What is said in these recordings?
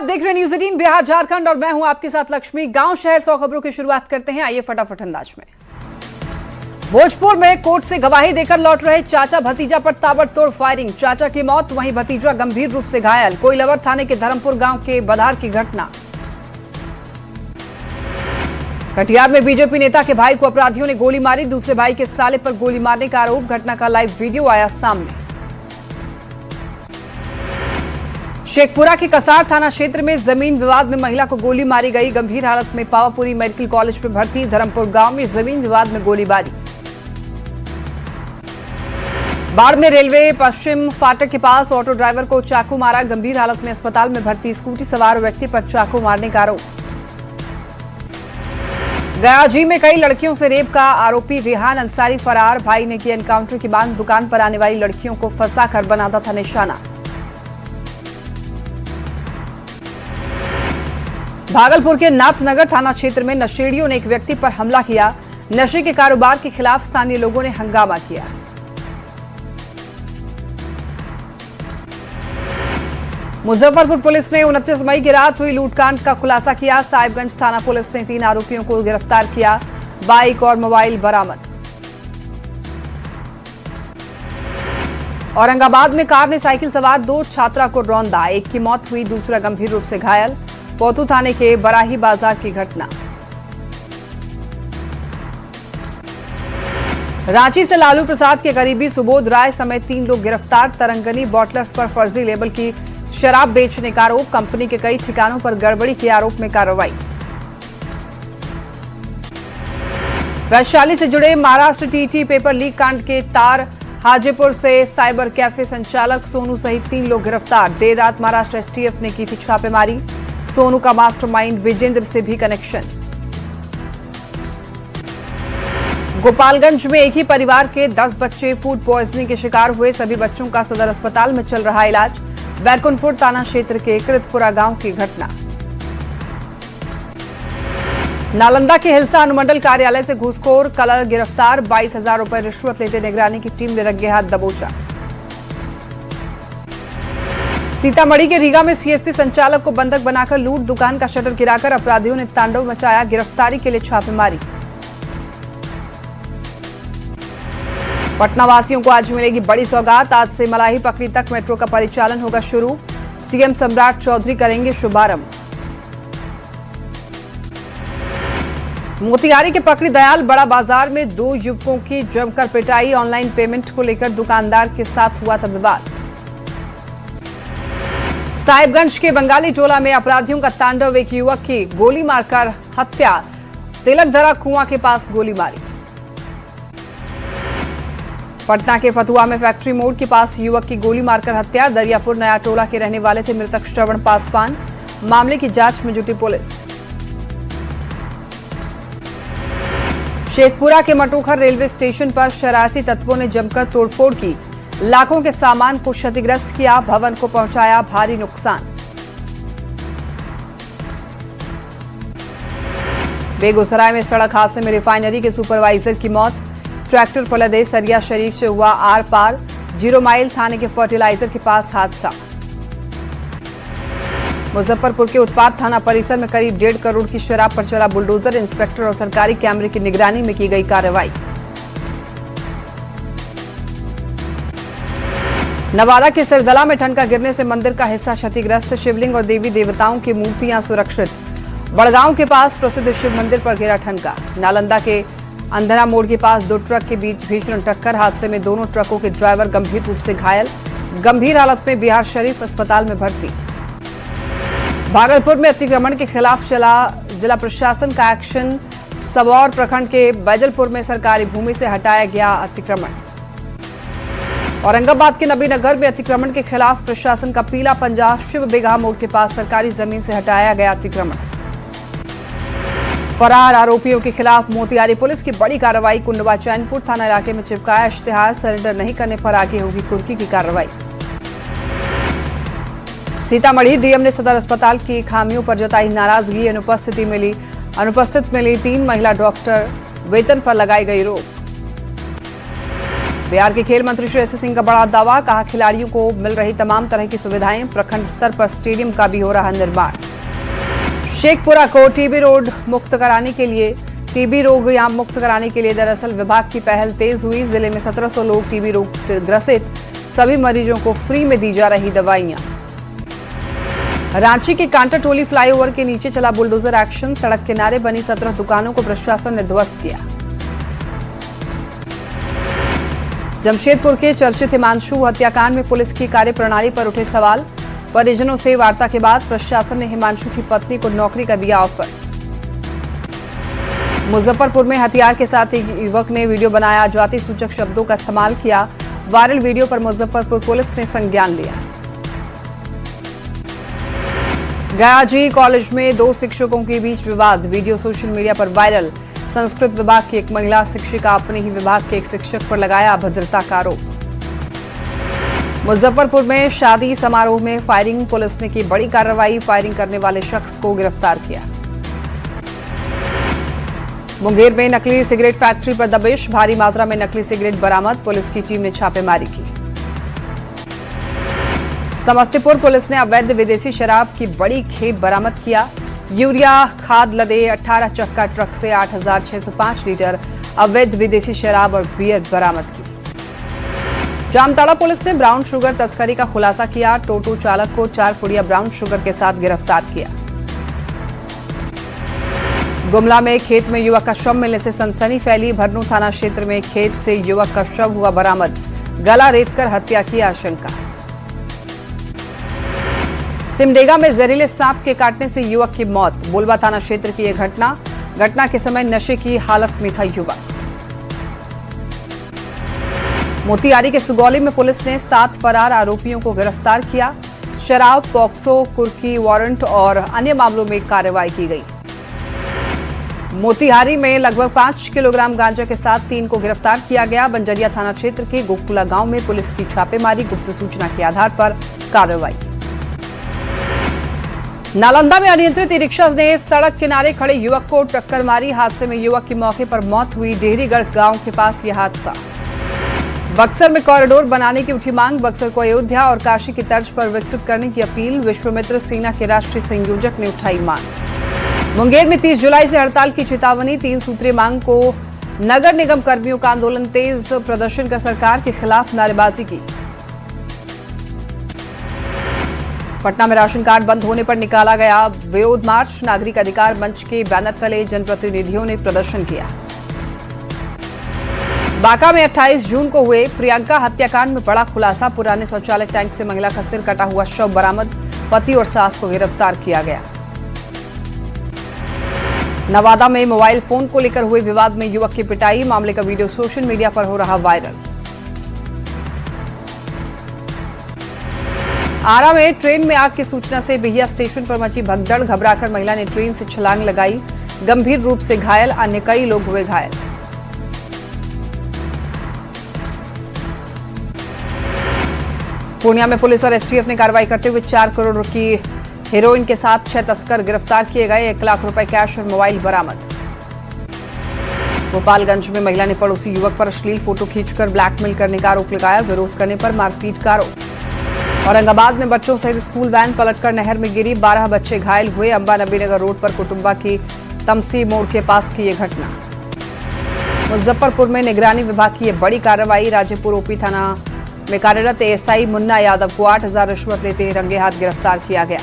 देख रहे हैं न्यूज़ 18 बिहार झारखंड और मैं हूं आपके साथ लक्ष्मी। गांव शहर 100 खबरों की शुरुआत करते हैं, आइए फटाफट अंदाज में। भोजपुर में कोर्ट से गवाही देकर लौट रहे चाचा भतीजा पर ताबड़तोड़ फायरिंग, चाचा की मौत वहीं भतीजा गंभीर रूप से घायल। कोइलवर थाने के धर्मपुर गांव के बधार की घटना। कटिहार में बीजेपी नेता के भाई को अपराधियों ने गोली मारी, दूसरे भाई के साले पर गोली मारने का आरोप। घटना का लाइव वीडियो आया सामने। शेखपुरा के कसार थाना क्षेत्र में जमीन विवाद में महिला को गोली मारी गई, गंभीर हालत में पावापुरी मेडिकल कॉलेज में भर्ती। धर्मपुर गांव में जमीन विवाद में गोलीबारी। बाढ़ में रेलवे पश्चिम फाटक के पास ऑटो ड्राइवर को चाकू मारा, गंभीर हालत में अस्पताल में भर्ती। स्कूटी सवार व्यक्ति पर चाकू मारने का आरोप। गयाजी में कई लड़कियों से रेप का आरोपी रेहान अंसारी फरार, भाई ने किया एनकाउंटर के बाद दुकान पर आने वाली लड़कियों को फंसाकर बनाता था निशाना। भागलपुर के नाथनगर थाना क्षेत्र में नशेड़ियों ने एक व्यक्ति पर हमला किया, नशे के कारोबार के खिलाफ स्थानीय लोगों ने हंगामा किया। मुजफ्फरपुर पुलिस ने 29 मई की रात हुई लूटकांड का खुलासा किया, साहिबगंज थाना पुलिस ने 3 आरोपियों को गिरफ्तार किया, बाइक और मोबाइल बरामद। औरंगाबाद में कार ने साइकिल सवार 2 छात्रा को रौंदा, एक की मौत हुई, दूसरा गंभीर रूप से घायल। पोतू थाने के बराही बाजार की घटना। रांची से लालू प्रसाद के करीबी सुबोध राय समेत 3 लोग गिरफ्तार, तरंगनी बॉटलर्स पर फर्जी लेबल की शराब बेचने का आरोप, कंपनी के कई ठिकानों पर गड़बड़ी के आरोप में कार्रवाई। वैशाली से जुड़े महाराष्ट्र टीटी पेपर लीक कांड के तार, हाजीपुर से साइबर कैफे संचालक सोनू सहित 3 लोग गिरफ्तार, देर रात महाराष्ट्र एसटीएफ ने की थी छापेमारी। सोनू का मास्टरमाइंड विजेंद्र से भी कनेक्शन। गोपालगंज में एक ही परिवार के 10 बच्चे फूड पॉइजनिंग के शिकार हुए, सभी बच्चों का सदर अस्पताल में चल रहा इलाज। बैकुंठपुर थाना क्षेत्र के कृतपुरा गांव की घटना। नालंदा के हिलसा अनुमंडल कार्यालय से घूसखोर कलर गिरफ्तार, 22,000 रुपए रिश्वत लेते निगरानी की टीम ने रंगे हाथ दबोचा। सीतामढ़ी के रीगा में सीएसपी संचालक को बंधक बनाकर लूट, दुकान का शटर गिराकर अपराधियों ने तांडव मचाया, गिरफ्तारी के लिए छापेमारी। पटना वासियों को आज मिलेगी बड़ी सौगात, आज से मलाही पकड़ी तक मेट्रो का परिचालन होगा शुरू, सीएम सम्राट चौधरी करेंगे शुभारंभ। मोतिहारी के पकड़ी दयाल बड़ा बाजार में 2 युवकों की जमकर पिटाई, ऑनलाइन पेमेंट को लेकर दुकानदार के साथ हुआ था विवाद। साहिबगंज के बंगाली टोला में अपराधियों का तांडव, एक युवक की गोली मारकर हत्या, तिलकधरा कुआं के पास गोली मारी। पटना के फतुहा में फैक्ट्री मोड़ के पास युवक की गोली मारकर हत्या, दरियापुर नया टोला के रहने वाले थे मृतक श्रवण पासवान, मामले की जांच में जुटी पुलिस। शेखपुरा के मटोखर रेलवे स्टेशन पर शरारती तत्वों ने जमकर तोड़फोड़ की, लाखों के सामान को क्षतिग्रस्त किया, भवन को पहुंचाया भारी नुकसान। बेगूसराय में सड़क हादसे में रिफाइनरी के सुपरवाइजर की मौत, ट्रैक्टर पलटे, सरिया शरीफ से हुआ आर पार, 0 माइल थाने के फर्टिलाइजर के पास हादसा। मुजफ्फरपुर के उत्पाद थाना परिसर में करीब 1.5 करोड़ की शराब पर चला बुलडोजर, इंस्पेक्टर और सरकारी कैमरे की निगरानी में की गई कार्रवाई। नवादा के सिरदला में ठनका गिरने से मंदिर का हिस्सा क्षतिग्रस्त, शिवलिंग और देवी देवताओं की मूर्तियां सुरक्षित। बड़गांव के पास प्रसिद्ध शिव मंदिर पर गिरा ठनका। नालंदा के अंधना मोड़ के पास 2 ट्रक के बीच भीषण टक्कर, हादसे में दोनों ट्रकों के ड्राइवर गंभीर रूप से घायल, गंभीर हालत में बिहार शरीफ अस्पताल में भर्ती। भागलपुर में अतिक्रमण के खिलाफ चला जिला प्रशासन का एक्शन, सबौर प्रखंड के बैजलपुर में सरकारी भूमि से हटाया गया अतिक्रमण। औरंगाबाद के नबीनगर में अतिक्रमण के खिलाफ प्रशासन का पीला पंजा, शिव बिगहा मोड़ के पास सरकारी जमीन से हटाया गया अतिक्रमण। फरार आरोपियों के खिलाफ मोतिहारी पुलिस की बड़ी कार्रवाई, कुंडवा चैनपुर थाना इलाके में चिपकाया इश्तिहार, सरेंडर नहीं करने पर आगे होगी कुर्की की कार्रवाई। सीतामढ़ी डीएम ने सदर अस्पताल की खामियों पर जताई नाराजगी, अनुपस्थित मिली 3 महिला डॉक्टर, वेतन पर लगाई गई रोक। बिहार के खेल मंत्री श्री एस सिंह का बड़ा दावा, कहा खिलाड़ियों को मिल रही तमाम तरह की सुविधाएं, प्रखंड स्तर पर स्टेडियम का भी हो रहा निर्माण। शेखपुरा को टीबी रोग मुक्त कराने के लिए दरअसल विभाग की पहल तेज हुई। जिले में 1700 लोग टीबी रोग से ग्रसित, सभी मरीजों को फ्री में दी जा रही दवाइयां। रांची के कांटा टोली फ्लाईओवर के नीचे चला बुलडोजर एक्शन, सड़क किनारे बनी 17 दुकानों को प्रशासन ने ध्वस्त किया। जमशेदपुर के चर्चित हिमांशु हत्याकांड में पुलिस की कार्यप्रणाली पर उठे सवाल, परिजनों से वार्ता के बाद प्रशासन ने हिमांशु की पत्नी को नौकरी का दिया ऑफर। मुजफ्फरपुर में हथियार के साथ एक युवक ने वीडियो बनाया, जाति सूचक शब्दों का इस्तेमाल किया। वायरल वीडियो पर मुजफ्फरपुर पुलिस ने संज्ञान लिया। गया जी कॉलेज में 2 शिक्षकों के बीच विवाद, वीडियो सोशल मीडिया पर वायरल। संस्कृत विभाग की एक महिला शिक्षिका अपने ही विभाग के एक शिक्षक पर लगाया अभद्रता का आरोप। मुजफ्फरपुर में शादी समारोह में फायरिंग, पुलिस ने की बड़ी कार्रवाई, फायरिंग करने वाले शख्स को गिरफ्तार किया। मुंगेर में नकली सिगरेट फैक्ट्री पर दबिश, भारी मात्रा में नकली सिगरेट बरामद, पुलिस की टीम ने छापेमारी की। समस्तीपुर पुलिस ने अवैध विदेशी शराब की बड़ी खेप बरामद किया। यूरिया खाद लदे 18 चक्का ट्रक से 8605 लीटर अवैध विदेशी शराब और बियर बरामद की। जामताड़ा पुलिस ने ब्राउन शुगर तस्करी का खुलासा किया। टोटो चालक को 4 पुड़िया ब्राउन शुगर के साथ गिरफ्तार किया। गुमला में खेत में युवक का शव मिलने से सनसनी फैली। भरनू थाना क्षेत्र में खेत से युवक का शव हुआ बरामद, गला रेतकर हत्या की आशंका। सिमडेगा में जहरीले सांप के काटने से युवक की मौत, बोलबा थाना क्षेत्र की यह घटना के समय नशे की हालत में था युवक। मोतिहारी के सुगौली में पुलिस ने 7 फरार आरोपियों को गिरफ्तार किया। शराब, पॉक्सो, कुर्की वारंट और अन्य मामलों में कार्रवाई की गई। मोतिहारी में लगभग 5 किलोग्राम गांजा के साथ 3 को गिरफ्तार किया गया। बंजरिया थाना क्षेत्र के गोकुला गांव में पुलिस की छापेमारी, गुप्त सूचना के आधार पर कार्रवाई। नालंदा में अनियंत्रित ई रिक्शा ने सड़क किनारे खड़े युवक को टक्कर मारी। हादसे में युवक की मौके पर मौत हुई। डेहरीगढ़ गांव के पास यह हादसा। बक्सर में कॉरिडोर बनाने की उठी मांग, बक्सर को अयोध्या और काशी की तर्ज पर विकसित करने की अपील। विश्वामित्र सेना के राष्ट्रीय संयोजक ने उठाई मांग। मुंगेर में 30 जुलाई से हड़ताल की चेतावनी, 3 सूत्रीय मांग को नगर निगम कर्मियों का आंदोलन तेज, प्रदर्शन कर सरकार के खिलाफ नारेबाजी की। पटना में राशन कार्ड बंद होने पर निकाला गया विरोध मार्च, नागरिक अधिकार मंच के बैनर तले जनप्रतिनिधियों ने प्रदर्शन किया। बांका में 28 जून को हुए प्रियंका हत्याकांड में बड़ा खुलासा, पुराने शौचालय टैंक से महिला का सिर कटा हुआ शव बरामद, पति और सास को गिरफ्तार किया गया। नवादा में मोबाइल फोन को लेकर हुए विवाद में युवक की पिटाई, मामले का वीडियो सोशल मीडिया पर हो रहा वायरल। आरा में ट्रेन में आग की सूचना से बिहिया स्टेशन पर मची भगदड़, घबराकर महिला ने ट्रेन से छलांग लगाई, गंभीर रूप से घायल, अन्य कई लोग हुए घायल। पूर्णिया में पुलिस और एसटीएफ ने कार्रवाई करते हुए 4 करोड़ की हेरोइन के साथ 6 तस्कर गिरफ्तार किए गए, 1 लाख रुपए कैश और मोबाइल बरामद। गोपालगंज में महिला ने पड़ोसी युवक पर अश्लील फोटो खींचकर ब्लैकमेल करने का आरोप लगाया, विरोध करने पर मारपीट का आरोप। औरंगाबाद में बच्चों सहित स्कूल वैन पलटकर नहर में गिरी, 12 बच्चे घायल हुए। अंबा नबीनगर रोड पर कुटुंबा की तमसी मोड़ के पास की यह घटना। मुजफ्फरपुर में निगरानी विभाग की यह बड़ी कार्रवाई, राजेपुर ओपी थाना में कार्यरत एएसआई मुन्ना यादव को 8,000 रिश्वत लेते रंगे हाथ गिरफ्तार किया गया।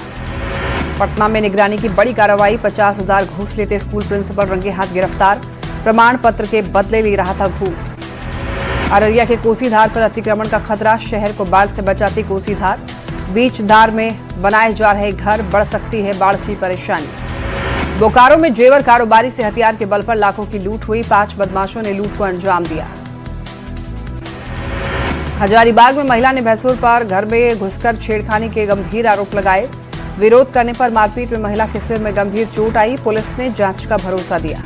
पटना में निगरानी की बड़ी कार्रवाई, 50,000 घूस लेते स्कूल प्रिंसिपल रंगे हाथ गिरफ्तार, प्रमाण पत्र के बदले ले रहा था घूस। अररिया के कोसीधार पर अतिक्रमण का खतरा, शहर को बाढ़ से बचाती कोसीधार, बीच धार में बनाए जा रहे घर, बढ़ सकती है बाढ़ की परेशानी। बोकारो में जेवर कारोबारी से हथियार के बल पर लाखों की लूट हुई, 5 बदमाशों ने लूट को अंजाम दिया। हजारीबाग में महिला ने भैंसुर पर घर में घुसकर छेड़खानी के गंभीर आरोप लगाए, विरोध करने पर मारपीट में महिला के सिर में गंभीर चोट आई, पुलिस ने जांच का भरोसा दिया।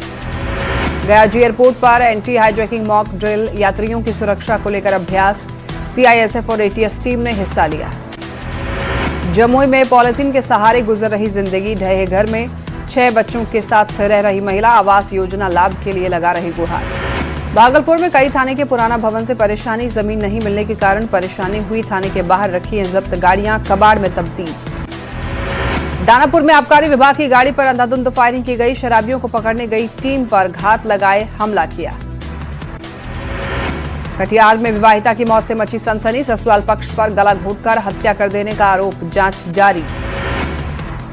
गया जी एयरपोर्ट पर एंटी हाईजैकिंग मॉक ड्रिल, यात्रियों की सुरक्षा को लेकर अभ्यास, सीआईएसएफ और एटीएस टीम ने हिस्सा लिया। जमुई में पॉलिथीन के सहारे गुजर रही जिंदगी, ढहे घर में 6 बच्चों के साथ रह रही महिला, आवास योजना लाभ के लिए लगा रही गुहार। भागलपुर में कई थाने के पुराना भवन से परेशानी, जमीन नहीं मिलने के कारण परेशानी हुई। थाने के बाहर रखी हैं जब्त गाड़ियां, कबाड़ में तब्दील। दानापुर में आबकारी विभाग की गाड़ी पर अंधाधुंध फायरिंग की गई। शराबियों को पकड़ने गई टीम पर घात लगाए हमला किया। कटिहार में विवाहिता की मौत से मची सनसनी। ससुराल पक्ष पर गला घोंटकर हत्या कर देने का आरोप, जांच जारी।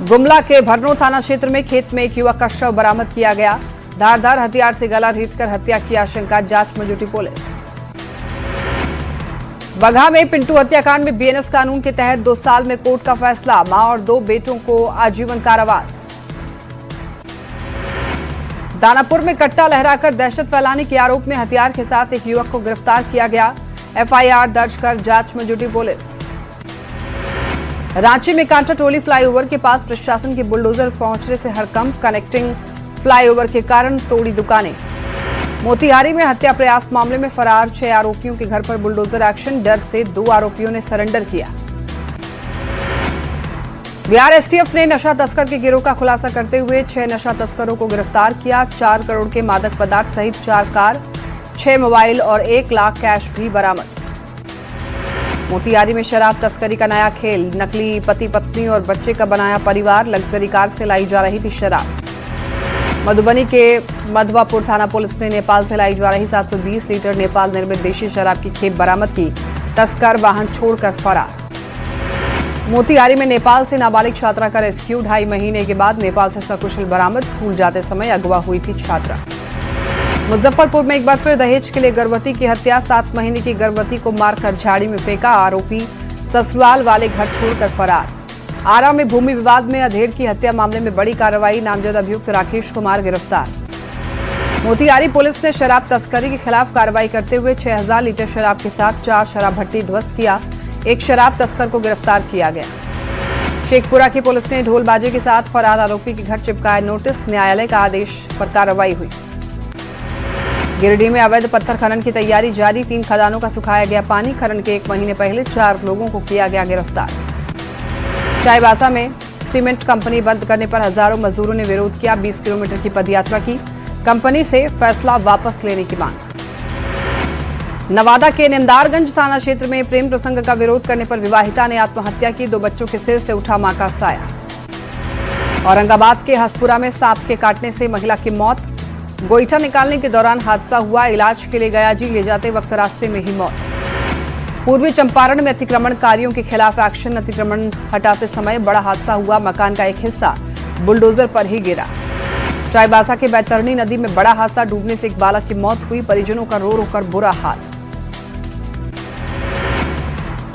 गुमला के भरनो थाना क्षेत्र में खेत में एक युवक का शव बरामद किया गया। धारदार हथियार से गला रेतकर हत्या की आशंका, जांच में जुटी पुलिस। बगहा में पिंटू हत्याकांड में बीएनएस कानून के तहत 2 साल में कोर्ट का फैसला। मां और 2 बेटों को आजीवन कारावास। दानापुर में कट्टा लहराकर दहशत फैलाने के आरोप में हथियार के साथ एक युवक को गिरफ्तार किया गया। एफआईआर दर्ज कर जांच में जुटी पुलिस। रांची में कांटा टोली फ्लाईओवर के पास प्रशासन के बुलडोजर पहुंचने से हड़कंप। कनेक्टिंग फ्लाईओवर के कारण तोड़ी दुकानें। मोतिहारी में हत्या प्रयास मामले में फरार 6 आरोपियों के घर पर बुलडोजर एक्शन। डर से 2 आरोपियों ने सरेंडर किया। बिहार एसटीएफ ने नशा तस्कर के गिरोह का खुलासा करते हुए 6 नशा तस्करों को गिरफ्तार किया। 4 करोड़ के मादक पदार्थ सहित 4 कार, 6 मोबाइल और 1 लाख कैश भी बरामद। मोतिहारी में शराब तस्करी का नया खेल। नकली पति पत्नी और बच्चे का बनाया परिवार। लग्जरी कार से लाई जा रही थी शराब। मधुबनी के मधवापुर थाना पुलिस ने नेपाल से लाई जा रही 720 लीटर नेपाल निर्मित देशी शराब की खेप बरामद की। तस्कर वाहन छोड़कर फरार। मोतिहारी में नेपाल से नाबालिग छात्रा का रेस्क्यू। 2.5 महीने के बाद नेपाल से सकुशल बरामद। स्कूल जाते समय अगवा हुई थी छात्रा। मुजफ्फरपुर में एक बार फिर दहेज के लिए गर्भवती की हत्या। 7 महीने की गर्भवती को मारकर झाड़ी में फेंका। आरोपी ससुराल वाले घर छोड़कर फरार। आरा में भूमि विवाद में अधेड़ की हत्या मामले में बड़ी कार्रवाई। नामजद अभियुक्त राकेश कुमार गिरफ्तार। मोतिहारी पुलिस ने शराब तस्करी के खिलाफ कार्रवाई करते हुए 6000 लीटर शराब के साथ 4 शराब भट्टी ध्वस्त किया। एक शराब तस्कर को गिरफ्तार किया गया। शेखपुरा की पुलिस ने ढोलबाजे के साथ फरार आरोपी के घर चिपकाए नोटिस। न्यायालय का आदेश पर कार्रवाई हुई। गिरिडीह में अवैध पत्थर खनन की तैयारी जारी। 3 खदानों का सुखाया गया पानी। खनन के 1 महीने पहले 4 लोगों को किया गया गिरफ्तार। चाईबासा में सीमेंट कंपनी बंद करने पर हजारों मजदूरों ने विरोध किया। 20 किलोमीटर की पदयात्रा की। कंपनी से फैसला वापस लेने की मांग। नवादा के निमदारगंज थाना क्षेत्र में प्रेम प्रसंग का विरोध करने पर विवाहिता ने आत्महत्या की। 2 बच्चों के सिर से उठा मां का साया। औरंगाबाद के हसपुरा में सांप के काटने से महिला की मौत। गोईठा निकालने के दौरान हादसा हुआ। इलाज के लिए गया जी, ले जाते वक्त रास्ते में ही मौत। पूर्वी चंपारण में अतिक्रमणकारियों के खिलाफ एक्शन। अतिक्रमण हटाते समय बड़ा हादसा हुआ। मकान का एक हिस्सा बुलडोजर पर ही गिरा। चाईबासा के बैतरणी नदी में बड़ा हादसा। डूबने से एक बालक की मौत हुई। परिजनों का रो रो कर बुरा हाल।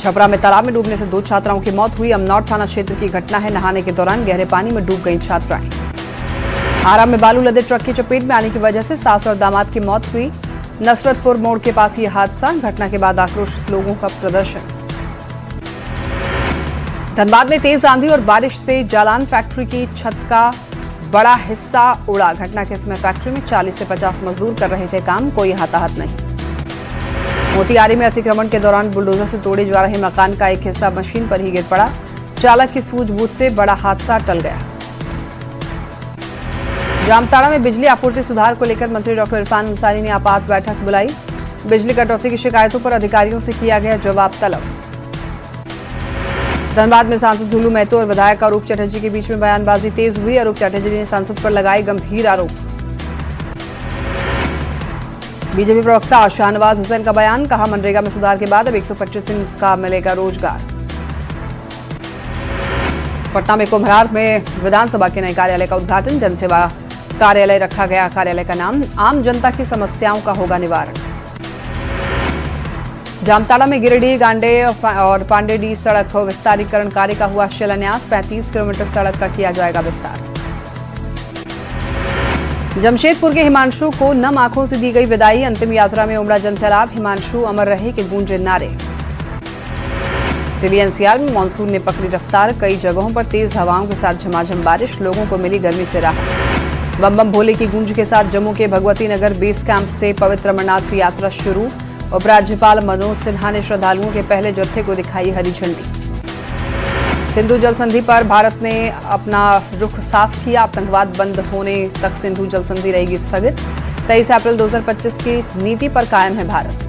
छपरा में तालाब में डूबने से 2 छात्राओं की मौत हुई। अमनौर थाना क्षेत्र की घटना है। नहाने के दौरान गहरे पानी में डूब गई छात्राएं। आरा में बालू लदे ट्रक की चपेट में आने की वजह से सास और दामाद की मौत हुई। नसरतपुर मोड़ के पास ये हादसा। घटना के बाद आक्रोशित लोगों का प्रदर्शन। धनबाद में तेज आंधी और बारिश से जालान फैक्ट्री की छत का बड़ा हिस्सा उड़ा। घटना के समय फैक्ट्री में 40 से 50 मजदूर कर रहे थे काम। कोई हताहत नहीं। मोतिहारी में अतिक्रमण के दौरान बुलडोजर से तोड़े जा रहे मकान का एक हिस्सा मशीन पर ही गिर पड़ा। चालक की सूझबूझ से बड़ा हादसा टल गया। जामताड़ा में बिजली आपूर्ति सुधार को लेकर मंत्री डॉक्टर इरफान अंसारी ने आपात बैठक बुलाई। बिजली कटौती की शिकायतों पर अधिकारियों से किया गया जवाब तलब। धनबाद में सांसद झुलू महतो और विधायक अरूप चटर्जी के बीच में बयानबाजी तेज हुई। अरूप चटर्जी ने सांसद पर लगाए गंभीर आरोप। बीजेपी प्रवक्ता शाहनवाज हुसैन का बयान, कहा मनरेगा में सुधार के बाद अब 125 दिन का मिलेगा रोजगार। पटना में कुम्हरार में विधानसभा के नए कार्यालय का उद्घाटन। जनसेवा कार्यालय रखा गया। कार्यालय का नाम आम जनता की समस्याओं का होगा निवारण। जामताड़ा में गिरिडीह गांडे और पांडेडी सड़क विस्तारीकरण कार्य का हुआ शिलान्यास। 35 किलोमीटर सड़क का किया जाएगा विस्तार। जमशेदपुर के हिमांशु को नम आंखों से दी गई विदाई। अंतिम यात्रा में उमड़ा जनसैलाब। हिमांशु अमर रहे के गूंजे नारे। दिल्ली एनसीआर में मानसून ने पकड़ी रफ्तार। कई जगहों पर तेज हवाओं के साथ झमाझम बारिश। लोगों को मिली गर्मी से राहत। बम बम भोले की गूंज के साथ जम्मू के भगवती नगर बेस कैंप से पवित्र अमरनाथ यात्रा शुरू। उपराज्यपाल मनोज सिन्हा ने श्रद्धालुओं के पहले जत्थे को दिखाई हरी झंडी। सिंधु जल संधि पर भारत ने अपना रुख साफ किया। आतंकवाद बंद होने तक सिंधु जल संधि रहेगी स्थगित। 23 अप्रैल 2025 की नीति पर कायम है भारत।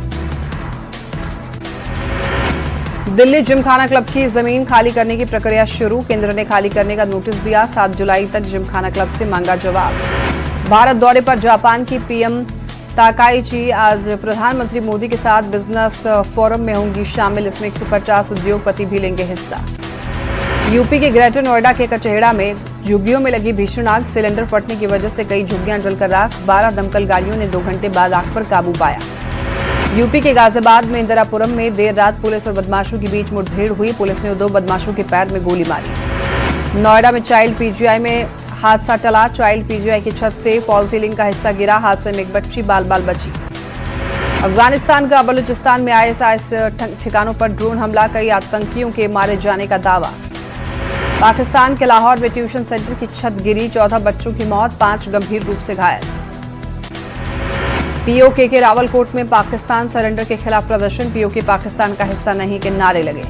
दिल्ली जिमखाना क्लब की जमीन खाली करने की प्रक्रिया शुरू, केंद्र ने खाली करने का नोटिस दिया। 7 जुलाई तक जिमखाना क्लब से मांगा जवाब। भारत दौरे पर जापान की पीएम ताकाइची आज प्रधानमंत्री मोदी के साथ बिजनेस फोरम में होंगी शामिल। इसमें 150 उद्योगपति भी लेंगे हिस्सा। यूपी के ग्रेटर नोएडा के कचहेड़ा में झुग्गियों में लगी भीषण आग, सिलेंडर फटने की वजह से कई झुग्गियां जलकर राख। 12 दमकल गाड़ियों ने 2 घंटे बाद आग पर काबू पाया। यूपी के गाजियाबाद में इंदिरापुरम में देर रात पुलिस और बदमाशों के बीच मुठभेड़ हुई। पुलिस ने 2 बदमाशों के पैर में गोली मारी। नोएडा में चाइल्ड पीजीआई में हादसा टला। चाइल्ड पीजीआई की छत से फॉल सीलिंग का हिस्सा गिरा। हादसे में एक बच्ची बाल बाल बची। अफगानिस्तान का बलूचिस्तान में आईएसआईएस ठिकानों पर ड्रोन हमला, कई आतंकियों के मारे जाने का दावा। पाकिस्तान के लाहौर में ट्यूशन सेंटर की छत गिरी, 14 बच्चों की मौत, 5 गंभीर रूप से घायल। पीओके के रावलकोट में पाकिस्तान सरेंडर के खिलाफ प्रदर्शन, पीओके पाकिस्तान का हिस्सा नहीं के नारे लगे।